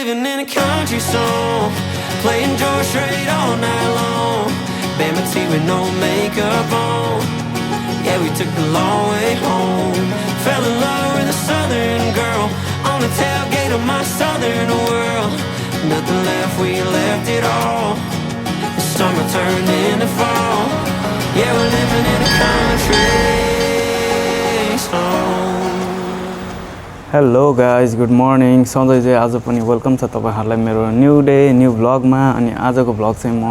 living in a country song, playing George Strait all night long. Bama tea with no makeup on. Yeah, we took the long way home. Fell in love with a southern girl on the tailgate of my southern world. Nothing left, we left it all. The summer turned into fall. Yeah, we're living in a country song. Hello guys good morning सधैँ चाहिँ आज पनि welcome छ तपाईहरुलाई मेरो new day new भ्लगमा। अनि आजको vlog चाहिँ म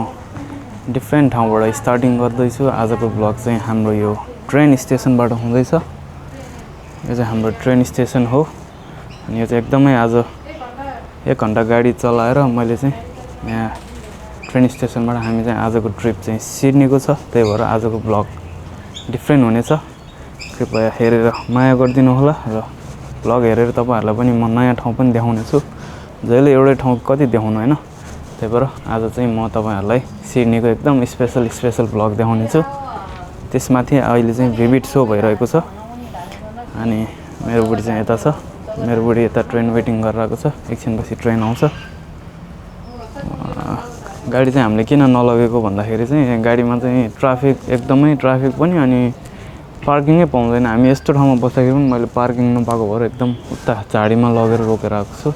डिफ्रेन्ट ठाउँबाट स्टार्टिङ गर्दैछु। आजको भ्लग चाहिँ हाम्रो यो ट्रेन स्टेसनबाट हुँदैछ। यो चाहिँ हाम्रो ट्रेन स्टेसन हो। अनि यो चाहिँ एकदमै आज 1 घण्टा गाडी चलाएर मैले चाहिँ यहाँ ट्रेन स्टेसनबाट हामी चाहिँ आजको ट्रिप चाहिँ सिडनीको छ। त्यही भएर आजको भ्लग डिफ्रेन्ट हुनेछ। कृपया हेरेर माया गरिदिनु होला र भ्लग हेरेर तपाईहरुलाई पनि म नयाँ ठाउँ पनि देखाउने छु। जहिले एउटै ठाउँ कति देखाउनु हैन। त्यही भएर आज चाहिँ म तपाईहरुलाई सिडनीको एकदम स्पेशल भ्लग देखाउने छु। त्यसमाथि अहिले चाहिँ भिभिड शो भइरहेको छ। अनि मेरो बुढी चाहिँ यता छ। मेरो बुढी यता ट्रेन वेटिङ गरिरहेको छ। एकछिनपछि ट्रेन आउँछ। गाडी चाहिँ हामीले किन नलगेको भन्दाखेरि चाहिँ गाडीमा चाहिँ एकदमै ट्राफिक पनि अनि पार्किङै पाउँदैन। हामी यस्तो ठाउँमा बस्दाखेरि पनि मैले पार्किङ नपाएको भएर एकदम उता झाडीमा लगेर रोकेर आएको छु।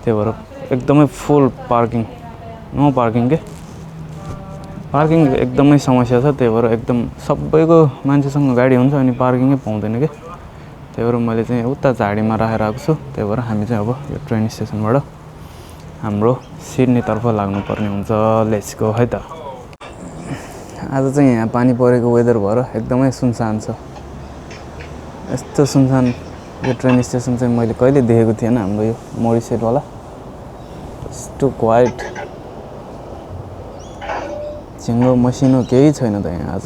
त्यही भएर एकदमै फुल पार्किङ नो पार्किङ के पार्किङ एकदमै समस्या छ। त्यही भएर एकदम सबैको मान्छेसँग गाडी हुन्छ अनि पार्किङै पाउँदैन के। त्यही भएर मैले चाहिँ उता झाडीमा राखेर आएको छु। त्यही भएर हामी चाहिँ अब यो ट्रेन स्टेसनबाट हाम्रो सिडनीतर्फ लाग्नुपर्ने हुन्छ। लेट्स गो है त। आज चाहिँ यहाँ पानी परेको वेदर भएर एकदमै सुनसान छ। यस्तो सुनसान यो ट्रेन स्टेसन चाहिँ मैले कहिले देखेको थिएन। हाम्रो यो मोरिसेटवाला यस्तो क्वाइट झिङ्गो मसिनो केही छैन त यहाँ। आज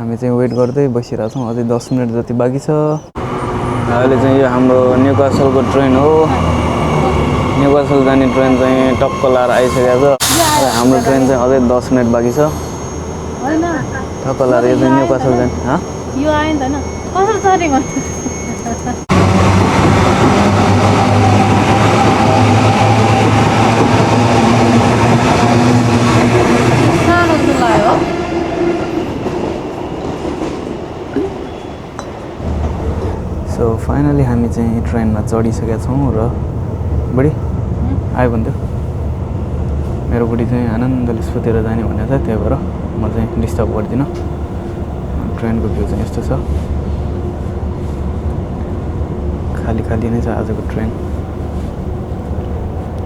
हामी चाहिँ वेट गर्दै बसिरहेको छौँ। अझै 10 मिनट जति बाँकी छ। अहिले चाहिँ यो हाम्रो न्युकासलको ट्रेन हो। न्युकासल जाने ट्रेन चाहिँ टक्क लाएर आइसकेको छ। हाम्रो ट्रेन चाहिँ अझै 10 मिनट बाँकी छ। ठक्क लाएर यो चाहिँ न्युकासल जाने यो आयो नि त न कसरी चढेको सानो लाग्यो। सो फाइनली हामी चाहिँ ट्रेनमा चढिसकेका छौँ र बुढी आयो भन्थ्यो। मेरो बुढी चाहिँ आनन्दले सुतेर जाने भनेको छ। त्यही भएर म चाहिँ डिस्टर्ब गर्दिनँ। ट्रेनको भ्यू चाहिँ यस्तो छ। खाली नै छ आजको ट्रेन।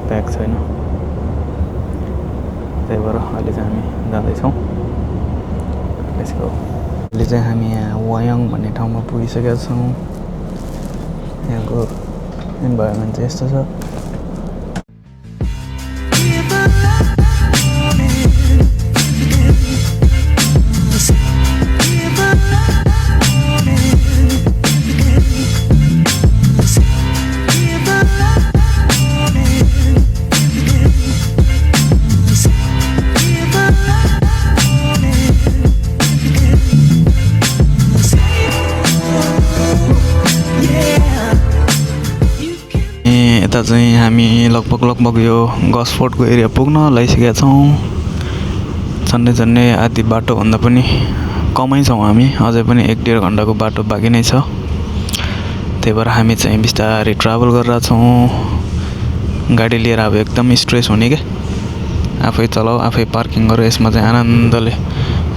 प्याक छैन। त्यही भएर अहिले चाहिँ हामी जाँदैछौँ। यसको अहिले चाहिँ हामी यहाँ वायाङ भन्ने ठाउँमा पुगिसकेका छौँ। यहाँको इन्भाइरोमेन्ट चाहिँ यस्तो छ। यता चाहिँ हामी लगभग यो गसफोर्डको एरिया पुग्न लागिसकेका छौँ। झन्डै आधी बाटोभन्दा पनि कमै छौँ हामी। अझै पनि 1-1.5 घन्टाको बाटो बाँकी नै छ। त्यही भएर हामी चाहिँ बिस्तारै ट्राभल गरिरहेको छौँ। गाडी लिएर अब एकदम स्ट्रेस हुने के। आफै चलाऊ आफै पार्किङ गर। यसमा चाहिँ आनन्दले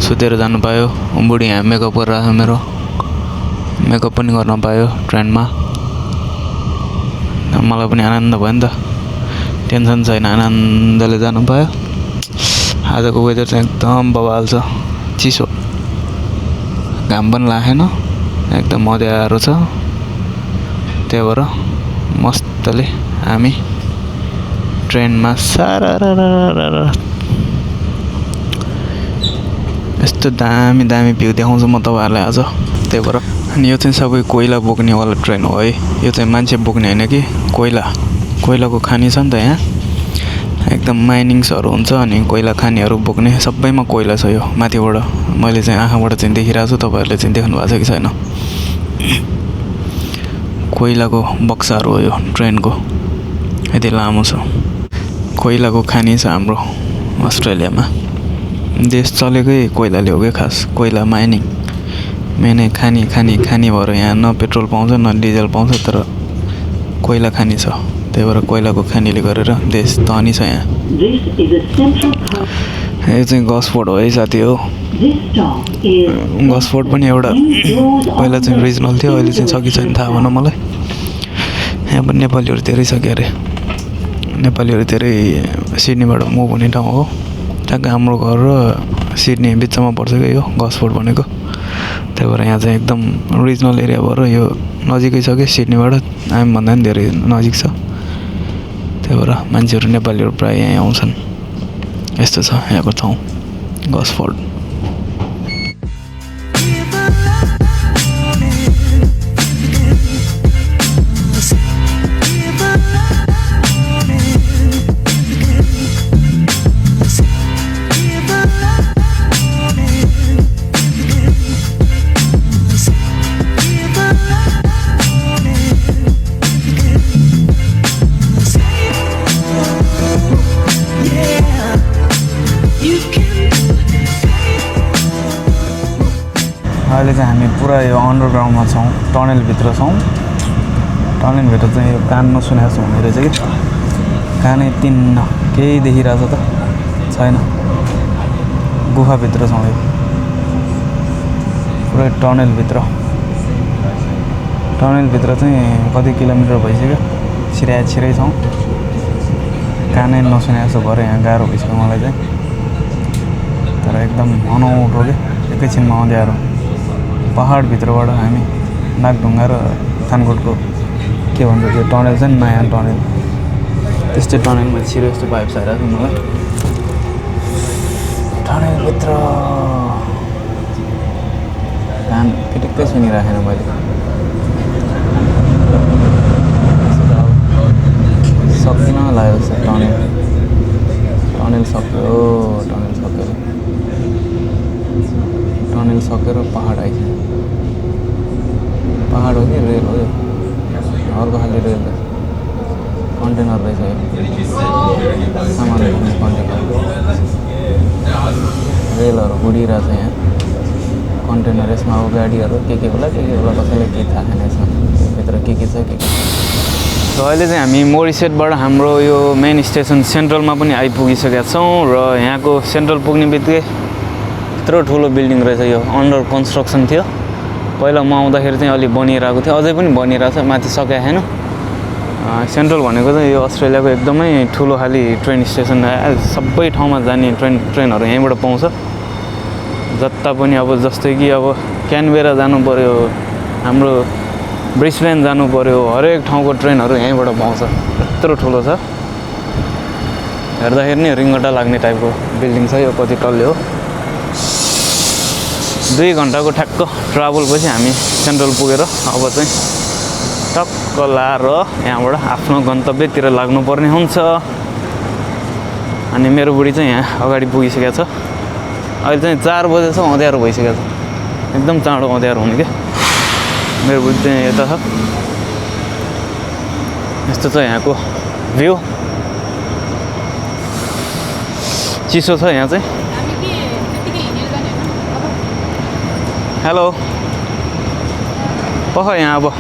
सुतेर जानु पायो। बुढी यहाँ मेकअप गरेर मेरो मेकअप पनि गर्न पायो ट्रेनमा। मलाई पनि आनन्द भयो नि त। टेन्सन छैन आनन्दले जानु पायो। आजको वेदर चाहिँ एकदम बवाल छ। चिसो घाम पनि लागेन। एकदम मज्यारो छ। त्यही भएर मस्तले हामी ट्रेनमा यस्तो दामी भ्यू देखाउँछु म तपाईहरुलाई आज। त्यही भएर अनि यो चाहिँ सबै कोइला बोक्नेवाला ट्रेन हो है। यो चाहिँ मान्छे बोक्ने होइन कि कोइलाको खानी छ नि त यहाँ। एकदम माइनिङ्सहरू हुन्छ अनि कोइला खानीहरू बोक्ने सबैमा कोइला छ। यो माथिबाट मैले चाहिँ आँखाबाट चाहिँ देखिरहेको छु। तपाईहरुले चाहिँ देख्नु भएको छ कि छैन। कोइलाको बक्साहरू हो यो ट्रेनको। यति लामो छ। कोइलाको खानी छ हाम्रो अस्ट्रेलियामा। देश चलेकै कोइलाले हो क्या खास, कोइला माइनिङ मेनै खानी भएर यहाँ न पेट्रोल पाउँछ न डिजल पाउँछ, तर कोइला खानी छ। त्यही भएर कोइलाको खानीले गरेर देश धनी छ यहाँ। यो चाहिँ गसफोर्ड हो है साथी हो। गसफोर्ड पनि एउटा पहिला चाहिँ रिजनल थियो, अहिले चाहिँ छ कि छैन थाहा भएन मलाई। यहाँ पनि नेपालीहरू धेरै छ क्यारे, नेपालीहरू धेरै सिडनीबाट मुभ हुने ठाउँ हो। ठ्याक्क हाम्रो घर र सिडनी बिचमा पर्छ क्या यो गसफोर्ड भनेको। त्यही भएर यहाँ चाहिँ एकदम रिजनल एरिया भएर यो नजिकै छ कि सिडनीबाट, हामीभन्दा पनि धेरै नजिक छ। त्यही भएर मान्छेहरू नेपालीहरू प्रायः यहाँ आउँछन्। यस्तो छ यहाँको ठाउँ गसफोर्ड। अहिले चाहिँ हामी पुरा यो अन्डरग्राउन्डमा छौँ, टनलभित्र छौँ। टनलभित्र चाहिँ यो कान नसुनेको छ हुने रहेछ कि, कानै तिन्न केही देखिरहेछ त छैन। गुफाभित्र छौँ यो पुरै टनलभित्र। टनलभित्र चाहिँ कति किलोमिटर भइसक्यो, छिरै छौँ। कानै नसुनेको छ भरे यहाँ गाह्रो भइसक्यो मलाई चाहिँ, तर एकदम अनौठो क्या, एकैछिनमा अँध्यारो। पहाडभित्रबाट हामी नागढुङ्गा र थानकोटको के भन्छ त्यो टनल छ नि, नयाँ टनल, त्यस्तै टनलमा छिरो यस्तो पाइप आइरहेको छ मलाई। टनलभित्र कान पिटिक्कै सुनिराखेन मैले। सकिन लाग्यो जस्तो टनल सक्यो। टनल सकेर पहाड आइसक्यो। पहाड हो कि रेल हो यो, अर्को खालि रेल रहेछ, कन्टेनर रहेछ यो, सामान राख्ने कन्टेनर। रेलहरू गुडिरहेछ यहाँ, कन्टेनर। यसमा अब गाडीहरू के होला कसैलाई केही थाहा छैन यसमा भित्र के छ के। र अहिले चाहिँ हामी मोरिसेटबाट हाम्रो यो मेन स्टेसन सेन्ट्रलमा पनि आइपुगिसकेका छौँ। र यहाँको सेन्ट्रल पुग्ने बित्तिकै यत्रो ठुलो बिल्डिङ रहेछ, यो अन्डर कन्स्ट्रक्सन थियो। पहिला म आउँदाखेरि चाहिँ अलि बनिरहेको थियो, अझै पनि बनिरहेछ, माथि सकेको छैन। सेन्ट्रल भनेको चाहिँ यो अस्ट्रेलियाको एकदमै ठुलो खालि ट्रेन स्टेसन। सबै ठाउँमा जाने ट्रेनहरू यहीँबाट पाउँछ। जता पनि अब जस्तै कि अब क्यानबेरा जानु पऱ्यो, हाम्रो ब्रिस्बेन जानु पऱ्यो, हरेक ठाउँको ट्रेनहरू यहीँबाट पाउँछ। यत्रो ठुलो छ, हेर्दाखेरि नि रिङ्गटा लाग्ने टाइपको बिल्डिङ छ यो। कति टल्ले हो, 2 घन्टाको ठ्याक्क ट्राभलपछि हामी सेन्ट्रल पुगेर अब चाहिँ टक्क लाएर यहाँबाट आफ्नो गन्तव्यतिर लाग्नुपर्ने हुन्छ। अनि मेरो बुढी चाहिँ यहाँ अगाडि पुगिसकेको छ। अहिले चाहिँ 4 बजे छ, अँध्यारो भइसकेको छ, एकदम चाँडो अँध्यारो हुने क्या। मेरो बुढी चाहिँ यता छ। यस्तो छ यहाँको भ्यू, चिसो छ यहाँ चाहिँ। हेलो पख यहाँ अब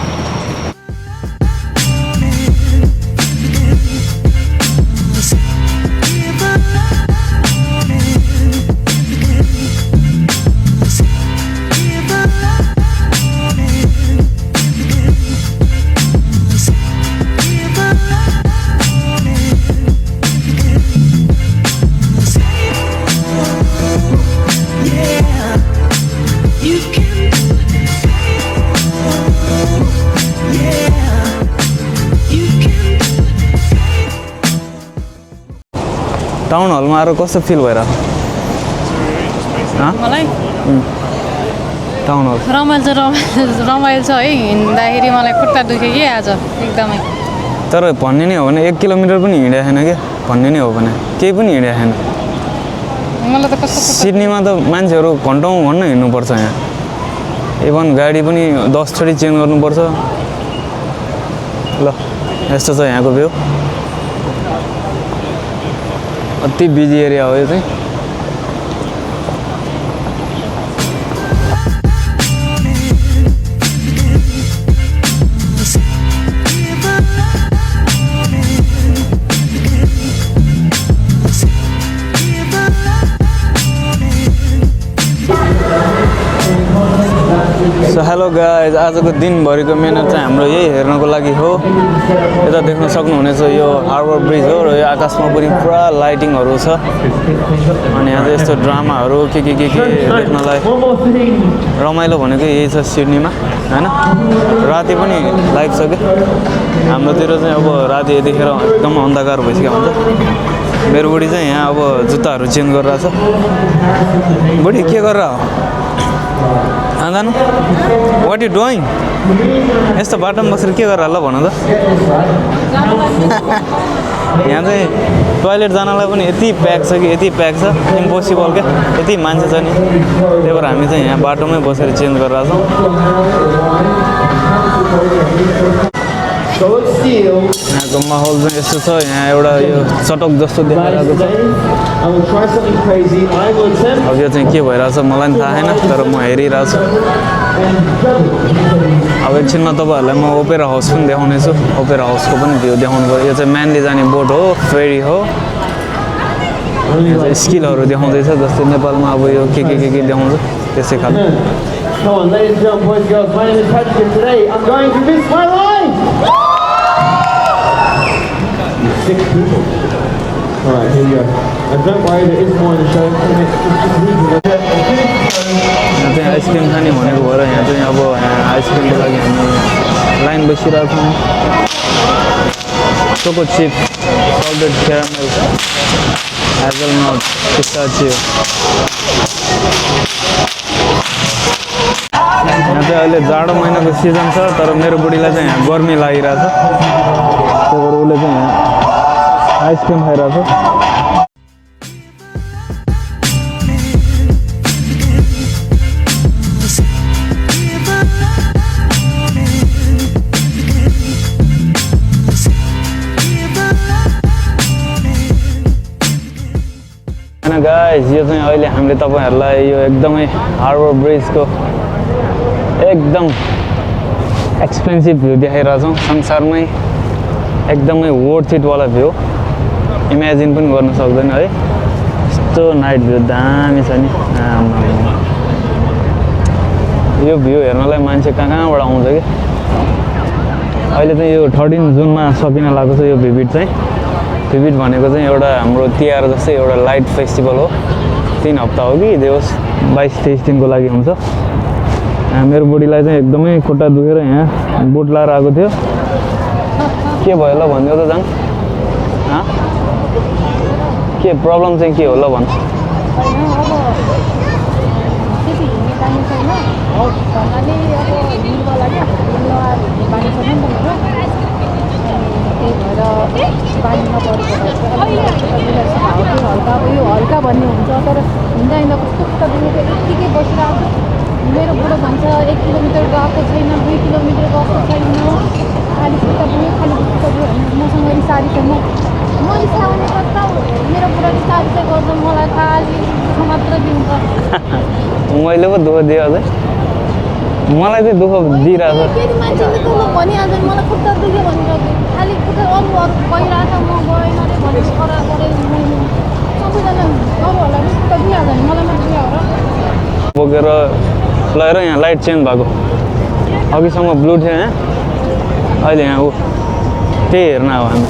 टाउन हलमा आएर कस्तो फिल भइरहेको? मलाई टाउन हल रमाइलो छ है। हिँड्दाखेरि मलाई खुट्टा दुख्यो कि आज एकदमै। तर भन्ने नै हो भने 1 किलोमिटर पनि हिँडेको छैन क्या, भन्ने नै हो भने केही पनि हिँडेको छैन। मलाई त कस्तो सिडनीमा त मान्छेहरू घन्टौँ भन्न हिँड्नुपर्छ। यहाँ इभन गाडी पनि 10 चोटि चेन्ज गर्नुपर्छ। ल यस्तो छ यहाँको भ्यू। अति बिजी एरिया हो यो चाहिँ सो हेलो गाइज आजको दिनभरिको मेहनत चाहिँ हाम्रो यही हेर्नको लागि हो यता देख्न सक्नुहुनेछ यो हार्बर ब्रिज हो र यो आकाशमा पनि पुरा लाइटिङहरू छ अनि यहाँ चाहिँ यस्तो ड्रामाहरू के देख्नलाई रमाइलो भनेको यही छ सिडनीमा हैन राति पनि लाइभ छ क्या हाम्रोतिर चाहिँ अब राति यतिखेर एकदम अन्धकार भइसक्यो हुन्छ मेरो बुढी चाहिँ यहाँ अब जुत्ताहरू चेन्ज गरिरहेछ बुढी के गरेर हो जानु वाट यु डुइङ यस्तो बाटोमा बसेर के गरेर ल भन त यहाँ चाहिँ टोइलेट जानलाई पनि यति प्याक छ कि यति प्याक छ इम्पोसिबल क्या यति मान्छे छ नि त्यही भएर हामी चाहिँ यहाँ बाटोमै बसेर चेन्ज गरिरहेछौँ यहाँको माहौल चाहिँ यस्तो छ यहाँ एउटा यो चटक जस्तो देखाइरहेको छ अब यो चाहिँ के भइरहेछ मलाई पनि थाहा छैन तर म हेरिरहेको छु अब एकछिनमा तपाईँहरूलाई म ओपेरा हाउस पनि देखाउनेछु ओपेरा हाउसको पनि भ्यू देखाउनु पऱ्यो यो चाहिँ म्यानली जाने बोट हो फेरी हो यो चाहिँ स्किलहरू देखाउँदैछ जस्तै नेपालमा अब यो के देखाउँछ त्यसै खालको Come on, ladies and gentlemen, boys and girls, my name is Patrick and today I'm going to miss my line! 6 people. Alright, here we go. And don't worry, there is more in the show. यहाँ चाहिँ ice cream खाने भनेको भएर यहाँ चाहिँ अब आइसक्रिमको लागि हामी लाइन बसिरहेको छौँ choco chip salted caramel hazelnut pistachio यहाँ चाहिँ अहिले जाडो महिनाको सिजन छ तर मेरो बुढीलाई चाहिँ यहाँ गर्मी लागिरहेछ त्यही भएर उसले चाहिँ यहाँ आइसक्रिम खाइरहेछ गाइस यो चाहिँ अहिले हामीले तपाईहरुलाई यो एकदमै हार्बर ब्रिजको एकदम एक्सपेन्सिभ भ्यू देखाइरहेछौँ संसारमै एकदमै वर्थ इट वाला भ्यू इमेजिन पनि गर्न सक्दैन है यस्तो नाइट भ्यू दामी छ नि यो भ्यू हेर्नलाई मान्छे कहाँबाट आउँछ कि अहिले चाहिँ यो 13 जुनमा सकिन लागेको छ यो भिभिड चाहिँ भिभिड भनेको चाहिँ एउटा हाम्रो तिहार जस्तै एउटा लाइट फेस्टिभल हो 3 हप्ता हो कि देउस 22-23 दिनको लागि हुन्छ मेरो बुढीलाई चाहिँ एकदमै खुट्टा दुखेर यहाँ बुट लाएर आएको थियो के भयो ल भन्दियो त जान के प्रब्लम चाहिँ के हो ल भन् हल्का भन्ने हुन्छ तर हिँड्दा हिँड्दा कस्तो खुट्टा दुखेको यत्तिकै बसिरहेको मेरो बुढो भन्छ 1 किलोमिटर गएको छैन 2 किलोमिटर गएको छैन खाली खुट्टा दुख्यो खाली खुट्टा दुख्यो मसँग रिसारी छ म रिसाउने कता मेरो बुढो रिसारी चाहिँ गर्छ मलाई खाली दुःख मात्र दिन्छ मैले पो दुःख दिएँ अझै मलाई चाहिँ दुःख दिइरहेको छ फेरि मान्छेले दुःख भनिहाल्छ मलाई खुट्टा दुख्यो भनेर खाली खुट्टा अरू गइरहेछ म गएन अरे भनेर करा गरे सबैजना अरूहरूलाई पनि खुट्टा दुखिहाल्छ नि मलाई मात्र दुख्यो र बोकेर लगेर यहाँ लाइट चेन्ज भएको अघिसम्म ब्लू थियो यहाँ अहिले यहाँ त्यही हेर्न अब हामी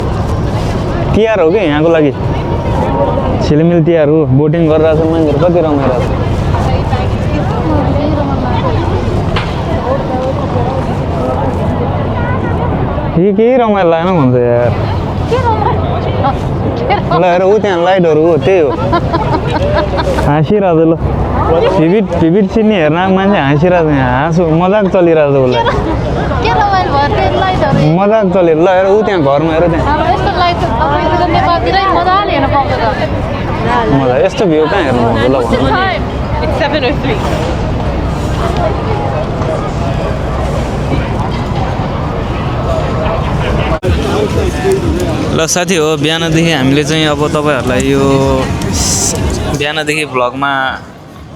तिहार हो कि यहाँको लागि छिलमिल तिहार हो बोटिङ गरिरहेको छ मान्छेहरू कति रमाइरहेको छ केही रमाइलो लागेन भन्छ यार ल हेर ऊ त्यहाँ लाइटहरू हो त्यही हो हाँसिरहेको ल भिभिड सिडनी हेर्न मान्छे हाँसिरहेको छ यहाँ हाँसो मजाक चलिरहेको छ उसलाई मजाक चल्यो ल हेर ऊ त्यहाँ घरमा हेर त्यहाँ मजा यस्तो भ्यू कहाँ हेर्नु हुन्छ ल भन्नु ल साथी हो बिहानदेखि हामीले चाहिँ अब तपाईँहरूलाई यो बिहानदेखि भ्लगमा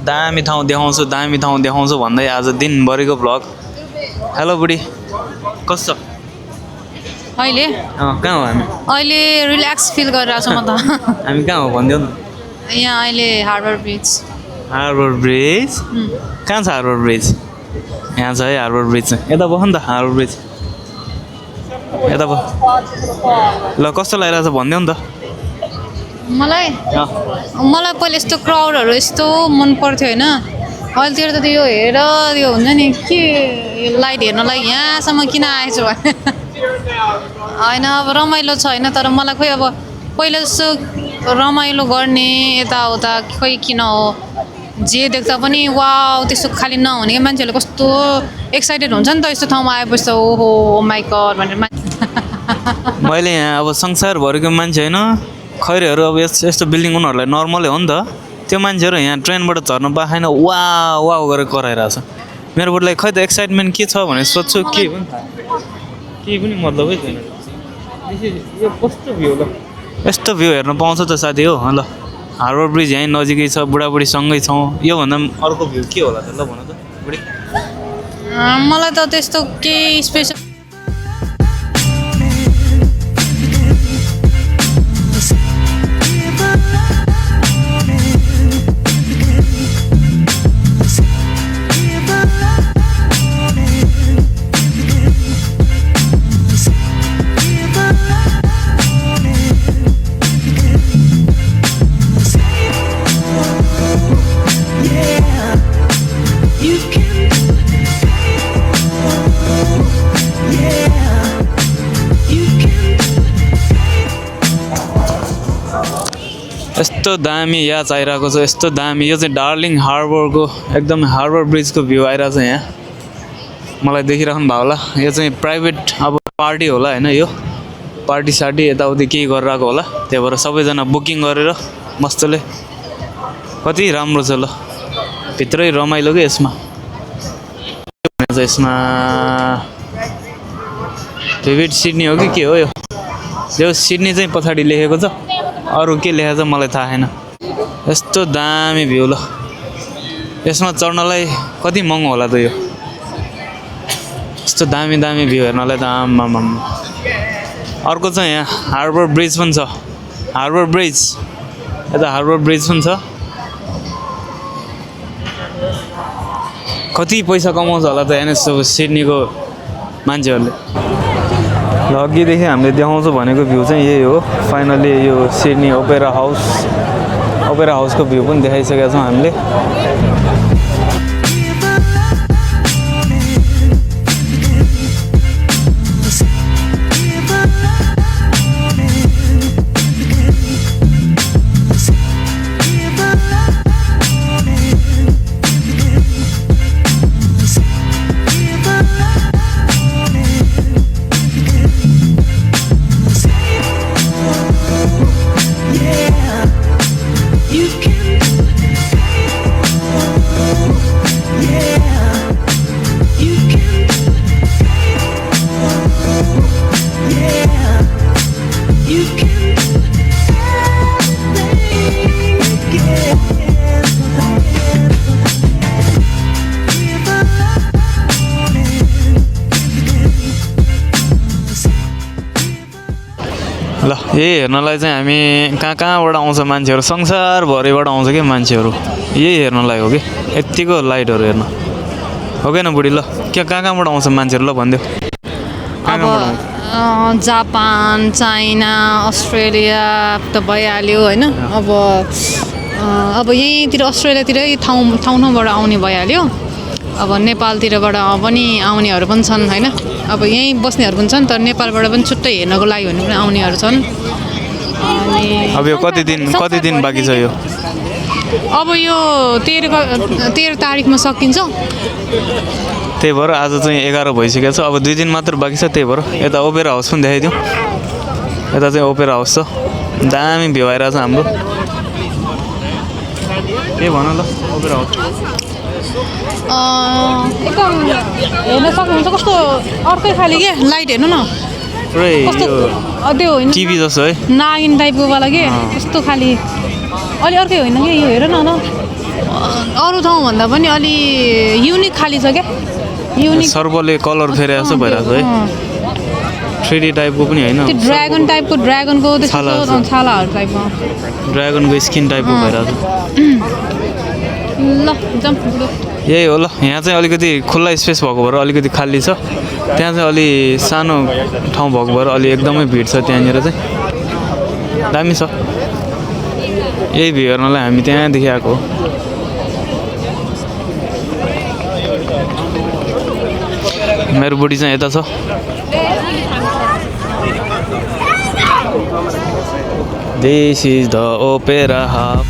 दामी ठाउँ देखाउँछु भन्दै आज दिनभरिको भ्लग। हेलो बुढी कस्तो छ? अहिले कहाँ हो हामी? अहिले रिल्याक्स फिल गरिरहेको छु म त। हामी कहाँ हो भनिदेऊ न। यहाँ अहिले हार्बर ब्रिज। हार्बर ब्रिज कहाँ छ? हार्बर ब्रिज यहाँ छ है। हार्बर ब्रिज चाहिँ यता बस नि त। हार्बर ब्रिज यता बस। ल कस्तो लागिरहेको छ भनिदेऊ नि त। मलाई पहिले यस्तो क्राउडहरू यस्तो मन पर्थ्यो होइन। अहिलेतिर त यो हेर यो हुन्छ नि के यो लाइट हेर्नलाई यहाँसम्म किन आएछु भने होइन अब रमाइलो छ होइन। तर मलाई खोइ अब पहिला जस्तो रमाइलो गर्ने यताउता खोइ किन हो जे देख्दा पनि वाउ त्यस्तो खालि नहुने कि मान्छेहरूले कस्तो एक्साइटेड हुन्छ नि त यस्तो ठाउँमा आएपछि त ओहो माइ गड भनेर। मैले यहाँ अब संसारभरिको मान्छे होइन खैरेहरू अब यस्तो बिल्डिङ उनीहरूलाई नर्मलै हो नि त। त्यो मान्छेहरू यहाँ ट्रेनबाट झर्नु पाएन वा वा गरेर कराइरहेछ। मेरो बुढीलाई खै त एक्साइटमेन्ट के छ भने सोध्छु के पनि केही पनि मतलबै छैन। यो कस्तो भ्यू ल यस्तो भ्यू हेर्न पाउँछ त साथी हो। ल हार्बर ब्रिज यहीँ नजिकै छ बुढाबुढी सँगै छौँ। योभन्दा अर्को भ्यू के होला त ल भन त बुढी। मलाई त त्यस्तो केही स्पेसल यस्तो दामी याद आइरहेको छ यस्तो दामी। यो चाहिँ डार्लिङ हार्बरको एकदम हार्बर ब्रिजको भ्यू आइरहेको छ यहाँ। मलाई देखिराख्नु भयो होला। यो चाहिँ प्राइभेट अब पार्टी होला होइन। यो पार्टी सार्टी यताउति केही गरेर आएको होला। त्यही भएर सबैजना बुकिङ गरेर मस्तले कति राम्रो छ ल भित्रै रमाइलो कि यसमा। यसमा भिभिड सिडनी हो कि के हो यो सिडनी चाहिँ पछाडि लेखेको छ। अरू के लेखेको छ मलाई थाहा छैन। यस्तो दामी भ्यू ल यसमा चढ्नलाई कति महँगो होला त यो। यस्तो दामी भ्यू हेर्नलाई त आम्मामा। अर्को चाहिँ यहाँ हार्बर ब्रिज पनि छ। हार्बर ब्रिज यता हार्बर ब्रिज पनि छ। कति पैसा कमाउँछ होला त यहाँ यस्तो सिडनीको मान्छेहरूले। ल अघिदेखि हामीले देखाउँछौँ भनेको भ्यू चाहिँ यही हो। फाइनली यो सिडनी ओपेरा हाउसको भ्यू पनि देखाइसकेका छौँ हामीले। ल यही हेर्नलाई चाहिँ हामी कहाँबाट आउँछ मान्छेहरू संसारभरिबाट आउँछ कि मान्छेहरू यही हेर्नलाई हो कि यत्तिको लाइटहरू हेर्न हो कि न बुढी। ल कहाँबाट आउँछ मान्छेहरू ल भनिदेऊ। अब जापान चाइना अस्ट्रेलिया त भइहाल्यो होइन। अब यहीँतिर अस्ट्रेलियातिरै ठाउँबाट आउने भइहाल्यो। अब नेपालतिरबाट पनि आउनेहरू पनि छन् होइन। अब यहीँ बस्नेहरू पनि छन् तर नेपालबाट पनि छुट्टै हेर्नको लागि भने पनि आउनेहरू छन्। अनि अब यो कति दिन बाँकी छ यो? अब यो 13 तारिकमा सकिन्छ। त्यही भएर आज चाहिँ 11 भइसकेको छ। अब 2 दिन मात्र बाँकी छ। त्यही भएर यता ओपेरा हाउस पनि देखाइदिउँ। यता चाहिँ ओपेरा हाउस छ। दामी भ्यू आइरहेछ हाम्रो। के भन ल ओपेरा हाउस एकदम हेर्न सक्नुहुन्छ कस्तो अर्कै खाले के लाइट हेर्नु न पुरै कस्तो यो त्यो होइन टिभी जस्तो है नागिन टाइपको वाला के त्यस्तो खालि अलि अर्कै होइन कि यो हेर न अरू ठाउँभन्दा पनि अलि युनिक खालि छ क्या युनिक सर्पले कलर फेरे जस्तो भइरहेको छ है 3D टाइपको पनि होइन त्यो ड्रागनको त्यस्तो छालाहरू टाइपको ड्रागनको स्किन टाइपको भइरहेको छ ल जाउँ बुढो यही हो ल यहाँ चाहिँ अलिकति खुल्ला स्पेस भएको भएर अलिकति खाली छ त्यहाँ चाहिँ अलि सानो ठाउँ भएको भएर अलि एकदमै भिड छ त्यहाँनिर चाहिँ दामी छ यही भ्यू हेर्नलाई हामी त्यहाँदेखि आएको हो मेरो बुढी चाहिँ यता छ This is the opera house.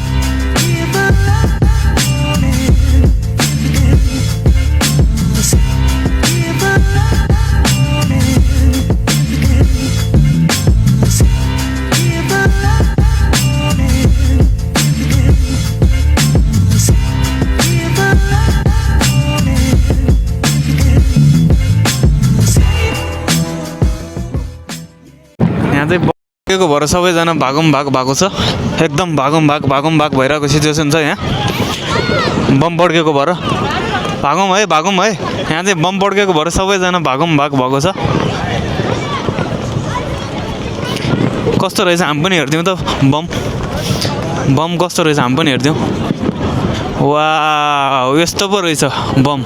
यहाँ चाहिँ को भएर सबैजना भागम भाग भएको छ एकदम भागम भाग भइरहेको सिचुएसन छ यहाँ बम पड्केको भएर भागौँ है यहाँ चाहिँ बम पड्केको भएर सबैजना भागम भाग भएको छ कस्तो रहेछ हामी पनि हेर्दिउँ त बम कस्तो रहेछ हामी पनि हेर्दिउँ वाउ यस्तो पो रहेछ bomb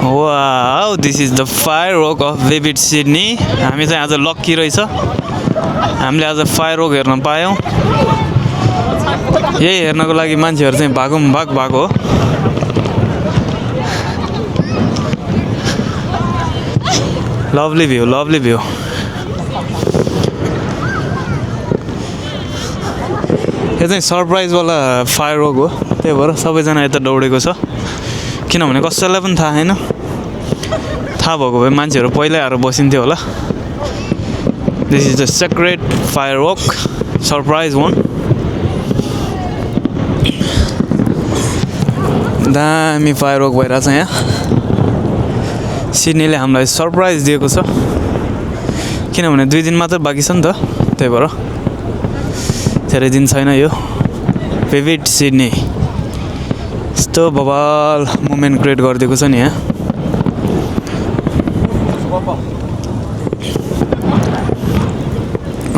Wow, this is the firework of Vivid Sydney. हामी चाहिँ आज लक्की रहेछ हामीले आज फायरवर्क हेर्न पायौँ यही हेर्नको लागि मान्छेहरू चाहिँ भागम भाग भएको हो लभली भ्यू यो चाहिँ सरप्राइजवाला फायरवर्क हो त्यही भएर सबैजना यता दौडेको छ किनभने कसैलाई पनि थाहा छैन थाहा भएको भए मान्छेहरू पहिल्यै आएर बसिन्थ्यो होला this is the secret firework surprise वान दामी फायरवर्क भइरहेछ यहाँ सिडनीले हामीलाई सरप्राइज दिएको छ किनभने 2 दिन मात्र बाँकी छ नि त त्यही भएर धेरै दिन छैन यो विभिड सिडनी यस्तो बवाल मोमेन्ट क्रिएट गरिदिएको छ नि यहाँ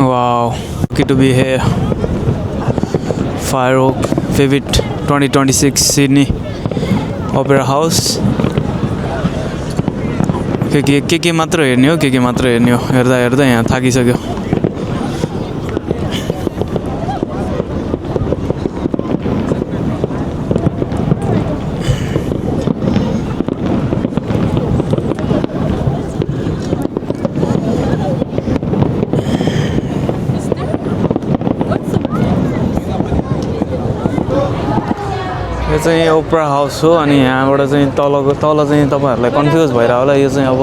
wow lucky to be here firework vivid 2026 Sydney Opera House के मात्र हेर्ने हो के मात्र हेर्ने हो हेर्दा यहाँ थाकिसक्यो यो चाहिँ ओपरा हाउस हो अनि यहाँबाट चाहिँ तल चाहिँ तपाईहरुलाई कन्फ्युज भइरा होला यो चाहिँ अब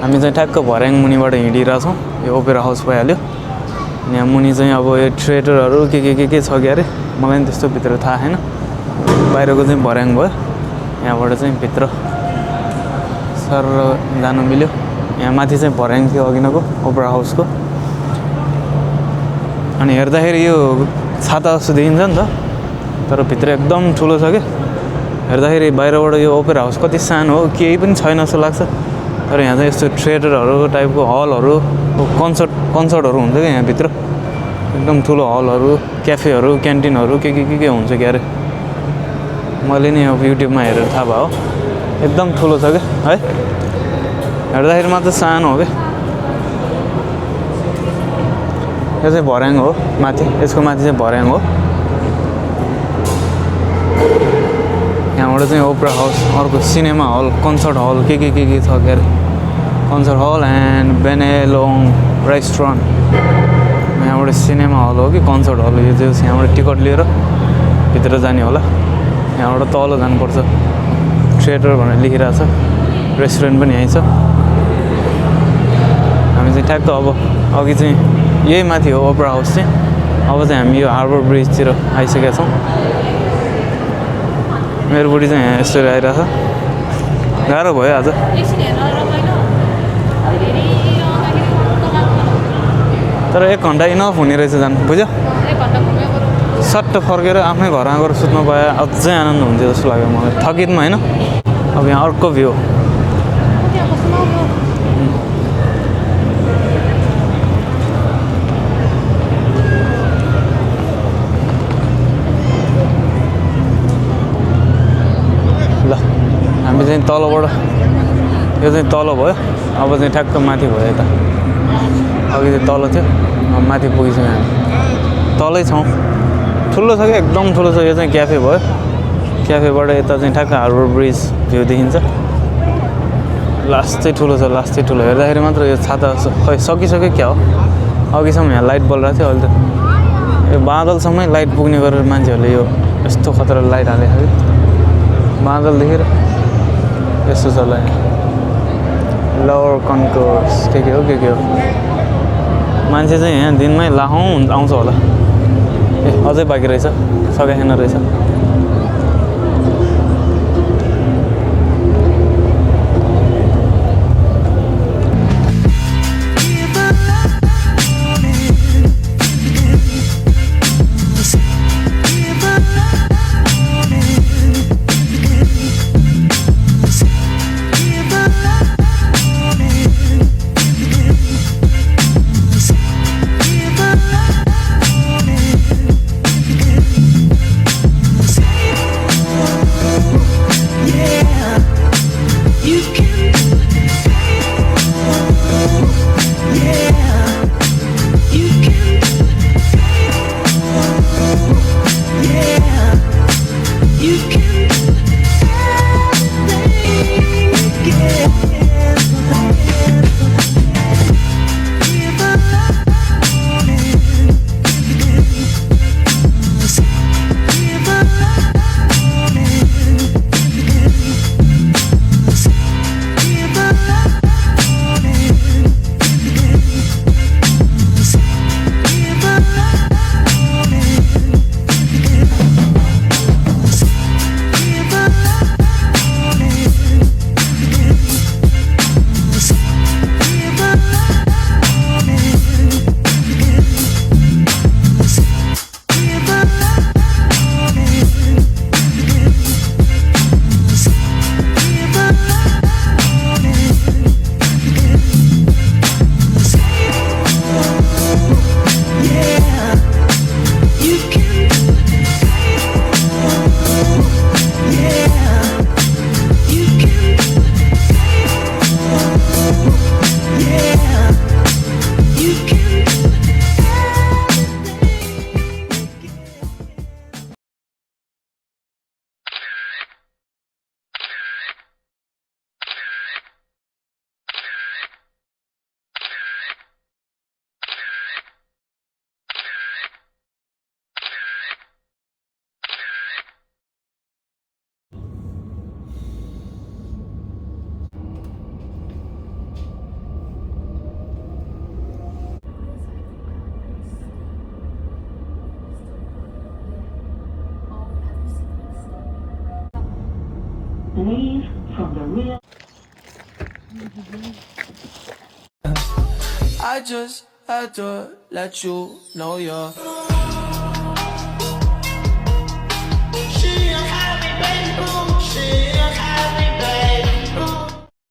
हामी चाहिँ ठ्याक्क भर्याङ मुनिबाट हिँडिरहेछौँ यो ओपेरा हाउस भइहाल्यो अनि यहाँ मुनि चाहिँ अब यो थिएटरहरू के छ के अरे मलाई पनि त्यस्तो भित्र थाहा छैन बाहिरको चाहिँ भर्याङ भयो यहाँबाट चाहिँ भित्र सर जानु मिल्यो यहाँ माथि चाहिँ भर्याङ थियो अघिनको ओपेरा हाउसको अनि हेर्दाखेरि यो छाता जस्तो देखिन्छ नि त तर भित्र एकदम ठुलो छ के हेर्दाखेरि बाहिरबाट यो ओपेरा हाउस कति सानो हो केही पनि छैन जस्तो लाग्छ तर यहाँ चाहिँ यस्तो थिएटरहरू टाइपको हलहरू कन्सर्टहरू हुन्छ क्या यहाँभित्र एकदम ठुलो हलहरू क्याफेहरू क्यान्टिनहरू के हुन्छ क्या अरे मैले नि अब युट्युबमा हेरेर थाहा भयो एकदम ठुलो छ क्या है हेर्दाखेरि मात्र सानो हो क्या यो चाहिँ भर्याङ हो माथि यसको माथि चाहिँ भर्याङ हो यहाँबाट चाहिँ ओपेरा हाउस अर्को सिनेमा हल कन्सर्ट हल के छ के अरे कन्सर्ट हल एन्ड बेनेलोङ रेस्टुरेन्ट यहाँबाट सिनेमा हल हो कि कन्सर्ट हल यो चाहिँ यहाँबाट टिकट लिएर भित्र जाने होला यहाँबाट तल जानुपर्छ थिएटर भनेर लेखिरहेको छ रेस्टुरेन्ट पनि यहीँ छ हामी चाहिँ ठ्याक्क अब अघि चाहिँ यही माथि हो ओपेरा हाउस चाहिँ अब चाहिँ हामी यो हार्बर ब्रिजतिर आइसकेका छौँ मेरो बुढी चाहिँ यहाँ यस्तो आइरहेको छ गाह्रो भयो आज तर 1 घन्टा इनफ हुने रहेछ जानु बुझ्यो 1 घन्टा घुम्यो बरु सट्ट फर्केर आफ्नै घरमा गएर सुत्नु पाए अझै आनन्द हुन्थ्यो जस्तो लाग्यो मलाई थकितमा होइन अब यहाँ अर्को भ्यू त्यहाँ बस्नु आउँयो ल हामी चाहिँ तलबाट यो चाहिँ तल भयो अब चाहिँ ठ्याक्क माथि भयो यता अघि चाहिँ तल थियो अब माथि पुगिसक्यो हामी तलै छौँ ठुलो छ कि एकदम ठुलो छ यो चाहिँ क्याफे भयो क्याफेबाट यता चाहिँ ठ्याक्क हार्बर ब्रिज भ्यू देखिन्छ लास्ट चाहिँ ठुलो छ लास्ट चाहिँ ठुलो हेर्दाखेरि मात्र यो छाता खै सकिसक्यो क्या हो अघिसम्म यहाँ लाइट बलिरहेको थियो अहिले त यो बादलसम्मै लाइट पुग्ने गरेर मान्छेहरूले यो यस्तो खतरा लाइट हालेको थियो बादल देखेर यस्तो छ ल लोवर कन्कोर्स के हो मान्छे चाहिँ यहाँ दिनमै लाखौँ आउँछ होला ए अझै बाँकी रहेछ सकेन रहेछ Leave from the real. I just had to let you know you're